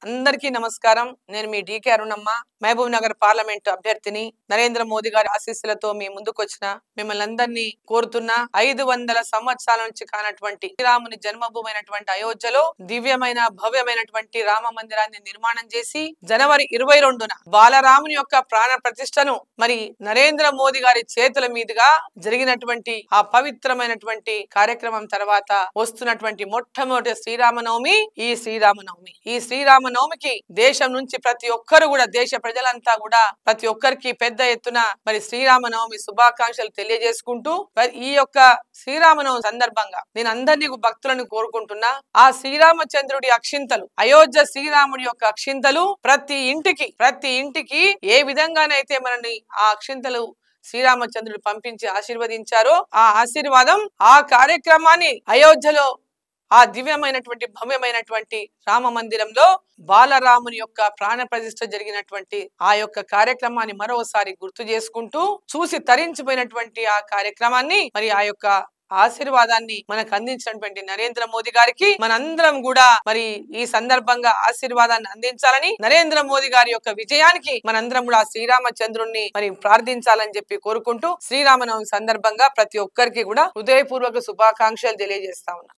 అందరికీ నమస్కారం. నేను మీ డీకే అరుణమ్మ, మహబూబ్ నగర్ పార్లమెంట్ అభ్యర్థిని. నరేంద్ర మోదీ గారి ఆశీస్సులతో మీ ముందుకొచ్చిన మిమ్మల్ని అందరినీ కోరుతున్నా. 500 సంవత్సరాల నుంచి కానటువంటి శ్రీరాముని జన్మభూమి అయినటువంటి అయోధ్యలో దివ్యమైన భవ్యమైనటువంటి రామ మందిరాన్ని నిర్మాణం చేసి జనవరి 22న బాలరాముని యొక్క ప్రాణ ప్రతిష్టను మరి నరేంద్ర మోదీ గారి చేతుల మీదుగా జరిగినటువంటి ఆ పవిత్రమైనటువంటి కార్యక్రమం తర్వాత వస్తున్నటువంటి మొట్టమొదటి శ్రీరామనవమి ఈ శ్రీరామనవమికి దేశం నుంచి ప్రతి ఒక్కరు కూడా దేశ ప్రజలంతా కూడా ప్రతి ఒక్కరికి పెద్ద ఎత్తున మరి శ్రీరామనవమి శుభాకాంక్షలు తెలియజేసుకుంటూ ఈ యొక్క శ్రీరామనవమి సందర్భంగా నేను అందరినీ భక్తులను కోరుకుంటున్నా. ఆ శ్రీరామచంద్రుడి అక్షింతలు, అయోధ్య శ్రీరాముడి యొక్క అక్షింతలు ప్రతి ఇంటికి ఏ విధంగానైతే మనని ఆ అక్షింతలు శ్రీరామచంద్రుడు పంపించి ఆశీర్వదించారో ఆ ఆశీర్వాదం ఆ కార్యక్రమాన్ని అయోధ్యలో ఆ దివ్యమైనటువంటి భవ్యమైనటువంటి రామ మందిరంలో బాలరాముని యొక్క ప్రాణ ప్రతిష్ఠ జరిగినటువంటి ఆ యొక్క కార్యక్రమాన్ని మరోసారి గుర్తు చేసుకుంటూ చూసి తరించిపోయినటువంటి ఆ కార్యక్రమాన్ని మరి ఆ యొక్క ఆశీర్వాదాన్ని మనకు అందించినటువంటి నరేంద్ర మోదీ గారికి మనందరం కూడా మరి ఈ సందర్భంగా ఆశీర్వాదాన్ని అందించాలని, నరేంద్ర మోదీ గారి యొక్క విజయానికి మనందరం కూడా శ్రీరామచంద్రుణ్ణి మరి ప్రార్థించాలని చెప్పి కోరుకుంటూ శ్రీరామనవమి సందర్భంగా ప్రతి ఒక్కరికి కూడా హృదయపూర్వక శుభాకాంక్షలు తెలియజేస్తా ఉన్నా.